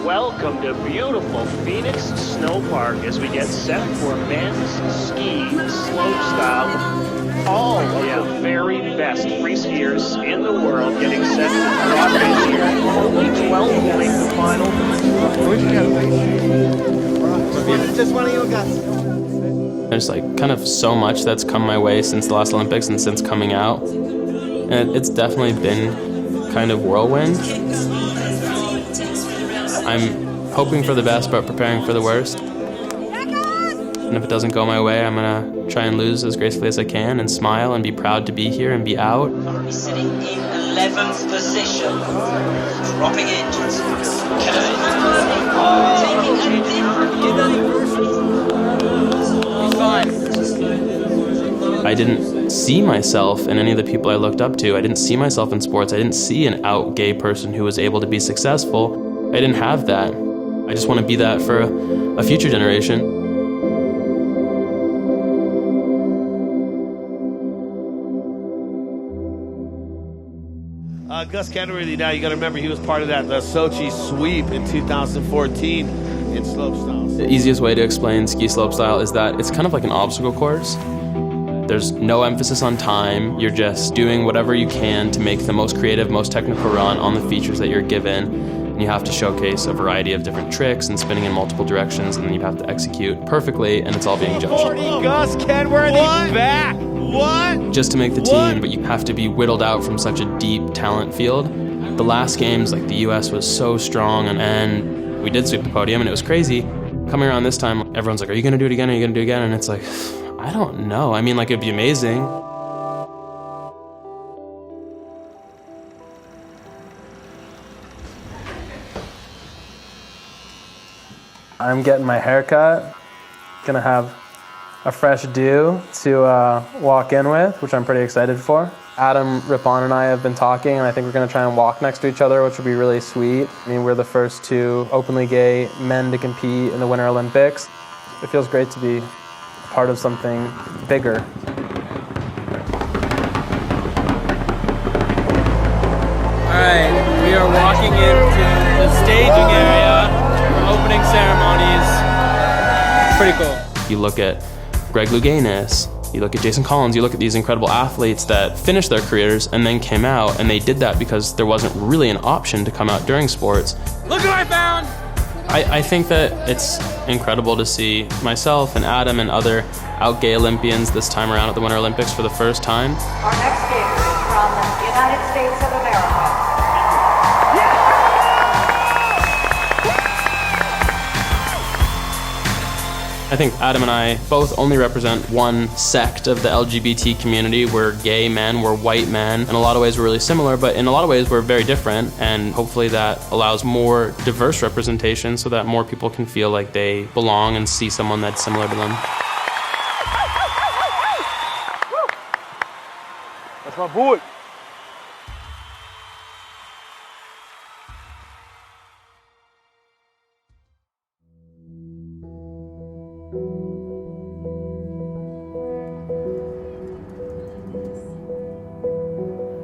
Welcome to beautiful Phoenix Snow Park as we get set for men's ski slopestyle. All of the very best free skiers in the world getting set to drop in here. Only 12 will make the final. Just one of you guys. There's like kind of so much that's come my way since the last Olympics and since coming out. And it's definitely been kind of whirlwind. I'm hoping for the best, but preparing for the worst. And if it doesn't go my way, I'm gonna try and lose as gracefully as I can and smile and be proud to be here and be out. Sitting in 11th position, dropping it. I didn't see myself in any of the people I looked up to. I didn't see myself in sports. I didn't see an out gay person who was able to be successful. I didn't have that. I just want to be that for a future generation. Gus Kenworthy, now you got to remember he was part of the Sochi sweep in 2014 in slopestyle. The easiest way to explain ski slopestyle is that it's kind of like an obstacle course. There's no emphasis on time. You're just doing whatever you can to make the most creative, most technical run on the features that you're given. And you have to showcase a variety of different tricks and spinning in multiple directions, and then you have to execute perfectly, and it's all being judged. Gus Kenworthy back! What? Just to make the team, but you have to be whittled out from such a deep talent field. The last games, like the US was so strong, and we did sweep the podium, and it was crazy. Coming around this time, everyone's like, are you gonna do it again? Are you gonna do it again? And it's like, I don't know. I mean, like, it'd be amazing. I'm getting my hair cut. Gonna have a fresh do to walk in with, which I'm pretty excited for. Adam Rippon and I have been talking, and I think we're gonna try and walk next to each other, which would be really sweet. I mean, we're the first two openly gay men to compete in the Winter Olympics. It feels great to be part of something bigger. All right, we are walking into the staging area for opening ceremonies. Pretty cool. You look at Greg Louganis, you look at Jason Collins, you look at these incredible athletes that finished their careers and then came out, and they did that because there wasn't really an option to come out during sports. Look what I found! I think that it's incredible to see myself and Adam and other out gay Olympians this time around at the Winter Olympics for the first time. Our next skater is from the United States of America. I think Adam and I both only represent one sect of the LGBT community. We're gay men, we're white men. In a lot of ways we're really similar, but in a lot of ways we're very different, and hopefully that allows more diverse representation so that more people can feel like they belong and see someone that's similar to them. That's my boy.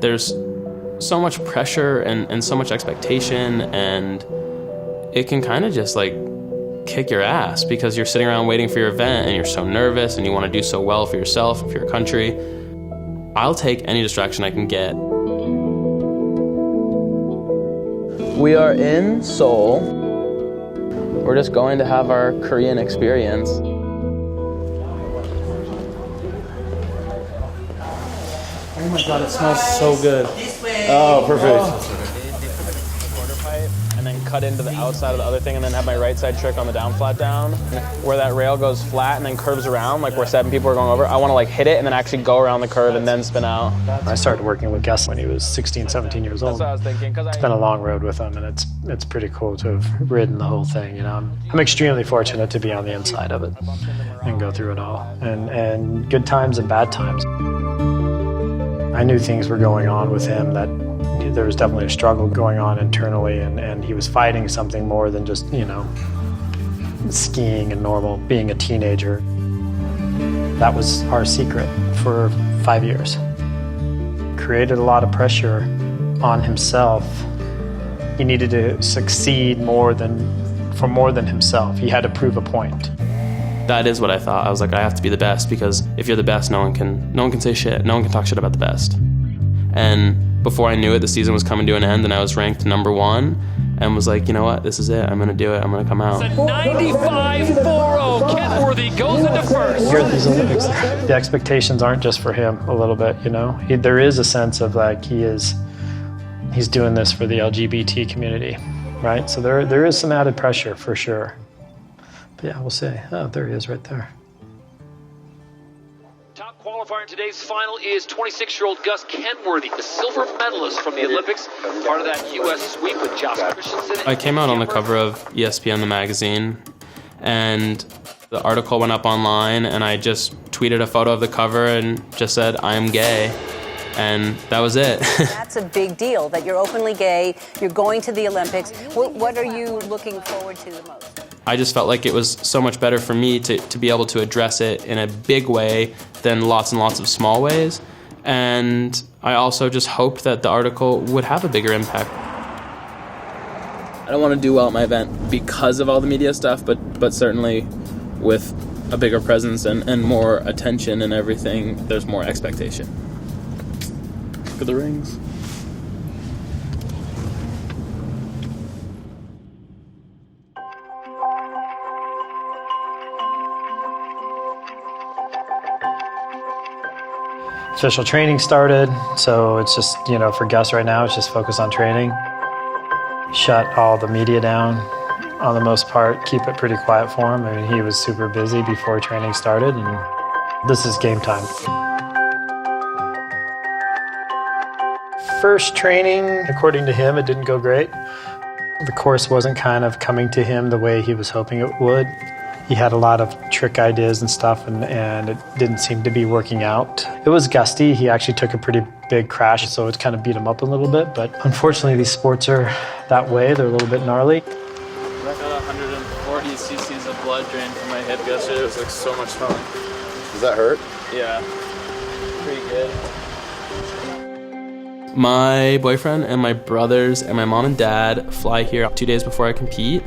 There's so much pressure and so much expectation, and it can kind of just like kick your ass because you're sitting around waiting for your event and you're so nervous and you want to do so well for yourself and for your country. I'll take any distraction I can get. We are in Seoul. We're just going to have our Korean experience. Oh my God, it smells so good. Oh, perfect. Quarter pipe and then cut into the outside of the other thing and then have my right side trick on the down flat down. Where that rail goes flat and then curves around, like where 7 people are going over, I want to like hit it and then actually go around the curve and then spin out. I started working with Gus when he was 16, 17 years old. That's what I was thinking. It's been a long road with him, and it's pretty cool to have ridden the whole thing. You know, I'm extremely fortunate to be on the inside of it and go through it all, and good times and bad times. I knew things were going on with him, that there was definitely a struggle going on internally, and he was fighting something more than just, you know, skiing and normal, being a teenager. That was our secret for 5 years. Created a lot of pressure on himself He needed to succeed for more than himself. He had to prove a point. That is what I thought. I was like, I have to be the best, because if you're the best, no one can say shit. No one can talk shit about the best. And before I knew it, the season was coming to an end, and I was ranked #1, and was like, you know what, this is it. I'm gonna do it. I'm gonna come out. It's a 95.40. Kenworthy goes into first. Here at these Olympics, the expectations aren't just for him a little bit, you know? There is a sense of like he's doing this for the LGBT community, right? So there is some added pressure for sure. But yeah, we'll see. Oh, there he is right there. Top qualifier in today's final is 26-year-old Gus Kenworthy, the silver medalist from the Olympics, part of that U.S. sweep with Josh Christensen. I came out on the cover of ESPN, the magazine, and the article went up online, and I just tweeted a photo of the cover and just said, I am gay. And that was it. That's a big deal, that you're openly gay, you're going to the Olympics. What are you looking forward to the most? I just felt like it was so much better for me to be able to address it in a big way than lots and lots of small ways. And I also just hoped that the article would have a bigger impact. I don't want to do well at my event because of all the media stuff, but certainly with a bigger presence and more attention and everything, there's more expectation. Look at the rings. Official training started, so it's just, you know, for Gus right now, it's just focus on training. Shut all the media down on the most part, keep it pretty quiet for him. I mean, he was super busy before training started, and this is game time. First training, according to him, it didn't go great. The course wasn't kind of coming to him the way he was hoping it would. He had a lot of trick ideas and stuff, and it didn't seem to be working out. It was gusty. He actually took a pretty big crash, so it kind of beat him up a little bit. But unfortunately, these sports are that way. They're a little bit gnarly. I got 140 cc's of blood drained from my hip yesterday. It was like so much fun. Does that hurt? Yeah, pretty good. My boyfriend and my brothers and my mom and dad fly here 2 days before I compete.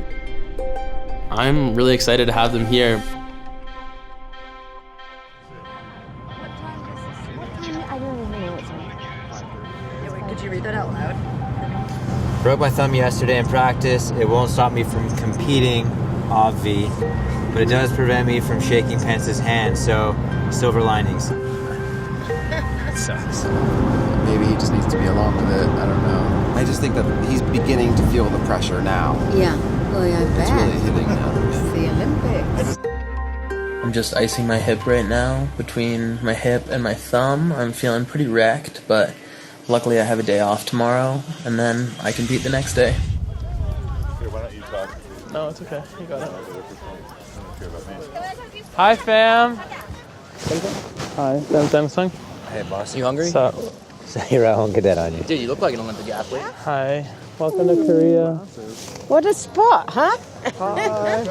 I'm really excited to have them here. Could you read that out loud? Broke my thumb yesterday in practice. It won't stop me from competing, obvi, but it does prevent me from shaking Pence's hand, so silver linings. That sucks. Maybe he just needs to be alone with it. I don't know. I just think that he's beginning to feel the pressure now. Yeah. Well, yeah, I bet. It's really hitting now. It's the Olympics. I'm just icing my hip right now between my hip and my thumb. I'm feeling pretty wrecked, but luckily I have a day off tomorrow, and then I can beat the next day. Here, why don't you talk? No, it's okay. You got it. Hi, fam. Hi, Samsung. Hey, boss. You hungry? So you're at home, get that on you. Dude, you look like an Olympic athlete. Hi. Welcome to Korea. What a spot, huh? Hi.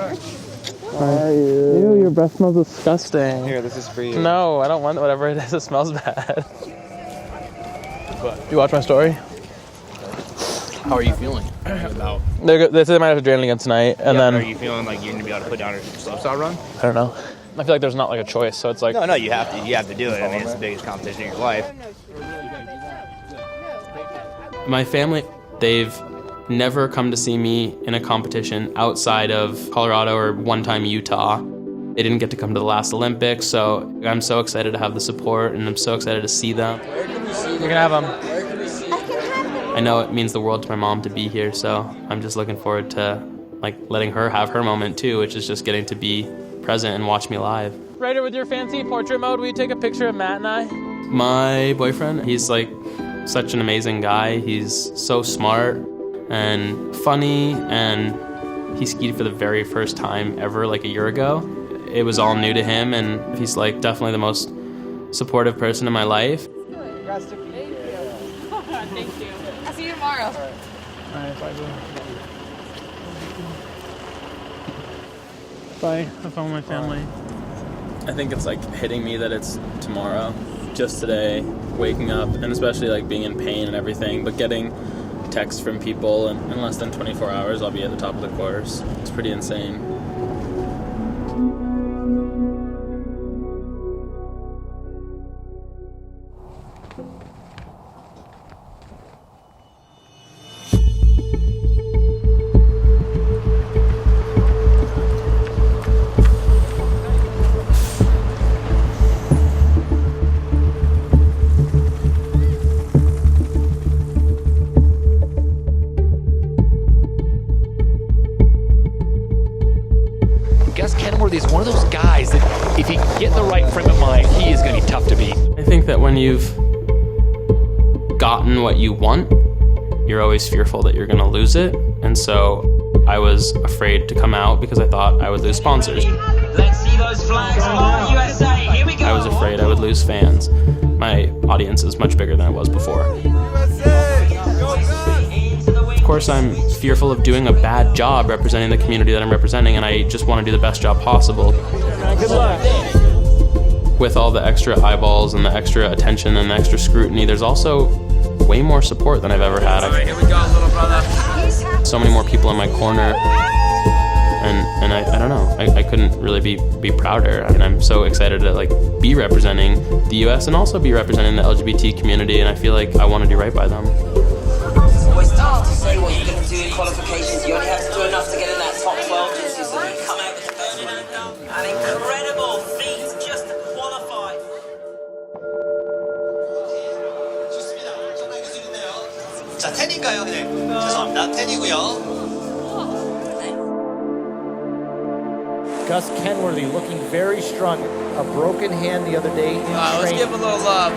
How are you? Ew, your breath smells disgusting. Here, this is for you. No, I don't want whatever it is. It smells bad. You watch my story? How are you feeling about? They said they might have to drain again tonight, and then Are you feeling like you're gonna be able to put down a slopestyle run? I don't know. I feel like there's not like a choice, so it's like No, you have to. You have to do it. I mean, it's the biggest competition in your life. my family. They've never come to see me in a competition outside of Colorado or one time Utah. They didn't get to come to the last Olympics, so I'm so excited to have the support, and I'm so excited to see them. You can have them. I know it means the world to my mom to be here, so I'm just looking forward to letting her have her moment too, which is just getting to be present and watch me live. Ryder, with your fancy portrait mode, will you take a picture of Matt and I? My boyfriend, he's such an amazing guy. He's so smart and funny, and he skied for the very first time ever a year ago. It was all new to him, and he's definitely the most supportive person in my life. Thank you. I'll see you tomorrow. All right, bye. Bye. Have fun with my family. I think it's hitting me that it's tomorrow, just today, waking up, and especially being in pain and everything, but getting texts from people, and in less than 24 hours, I'll be at the top of the course. It's pretty insane. Gus Kenworthy is one of those guys that if he can get in the right frame of mind, he is going to be tough to beat. I think that when you've gotten what you want, you're always fearful that you're going to lose it. And so I was afraid to come out because I thought I would lose sponsors. Let's see those flags fly, USA. Here we go. I was afraid I would lose fans. My audience is much bigger than it was before. Of course, I'm fearful of doing a bad job representing the community that I'm representing, and I just want to do the best job possible. Good luck. With all the extra eyeballs and the extra attention and the extra scrutiny, there's also way more support than I've ever had. All right, here we go, little brother. So many more people in my corner, and I don't know, I couldn't really be prouder. I mean, I'm so excited to be representing the U.S. and also be representing the LGBT community, and I feel like I want to do right by them. It's always tough to say what you're going to do in qualifications. You only have to do enough to get in that top 12 jersey, so you come out with the first one. An incredible feat just to qualify. 자, 텐인가요? 네. 죄송합니다. 텐이고요. Gus Kenworthy looking very strong. A broken hand the other day in Let's training. give him a little love.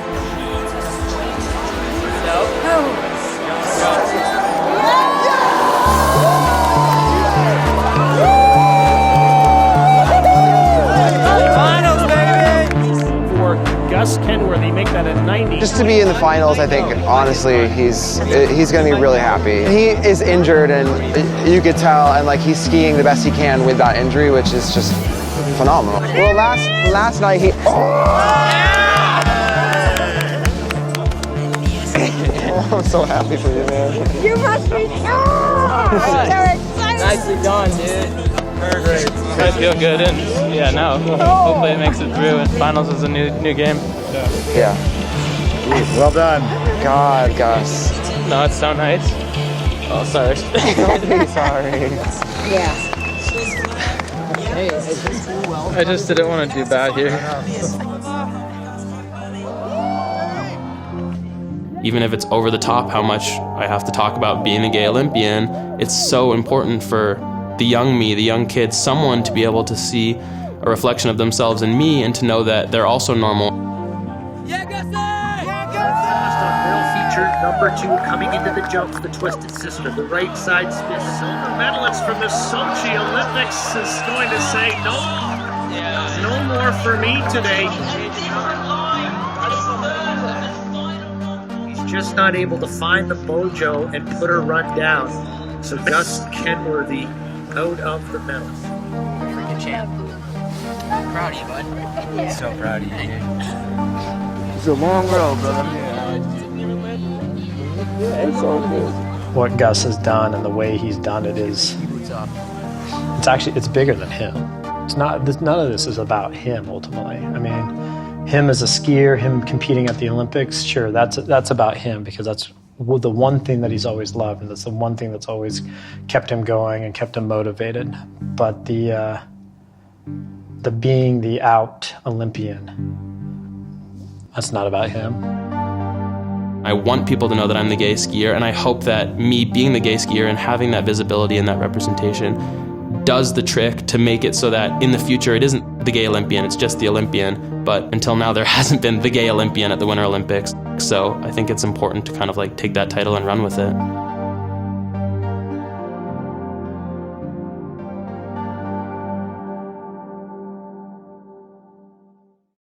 Finals, baby! For Gus Kenworthy, make that a 90. Just to be in the finals, I think, honestly, he's going to be really happy. He is injured, and you could tell, and he's skiing the best he can with that injury, which is just phenomenal. Well, last night he... Oh, I'm so happy for you, man. You must be so excited. Nicely done, dude. Perfect. I feel good, and yeah, no. Hopefully it makes it through, and finals is a new game. Yeah. Well done. God, Gus. No, it's so nice. Oh, sorry. Don't be sorry. Yeah. I just didn't want to do bad here. Even if it's over the top how much I have to talk about being a gay Olympian, it's so important for the young me, the young kids, someone to be able to see a reflection of themselves in me and to know that they're also normal. Feature number 2 coming into the jumps, the twisted sister, the right side spin. Silver medalist from the Sochi Olympics is going to say no more for me today. He's just not able to find the mojo and put her run down. So Gus Kenworthy out of the medal. Freaking champ. Proud of you, bud. Yeah. So proud of you, dude. It's a long road, brother. What Gus has done and the way he's done it is, it's bigger than him. It's not, none of this is about him ultimately. I mean, him as a skier, him competing at the Olympics, sure, that's about him because that's the one thing that he's always loved, and that's the one thing that's always kept him going and kept him motivated. But the being the out Olympian, that's not about him. I want people to know that I'm the gay skier, and I hope that me being the gay skier and having that visibility and that representation does the trick to make it so that in the future it isn't the gay Olympian, it's just the Olympian. But until now there hasn't been the gay Olympian at the Winter Olympics. So I think it's important to kind of take that title and run with it.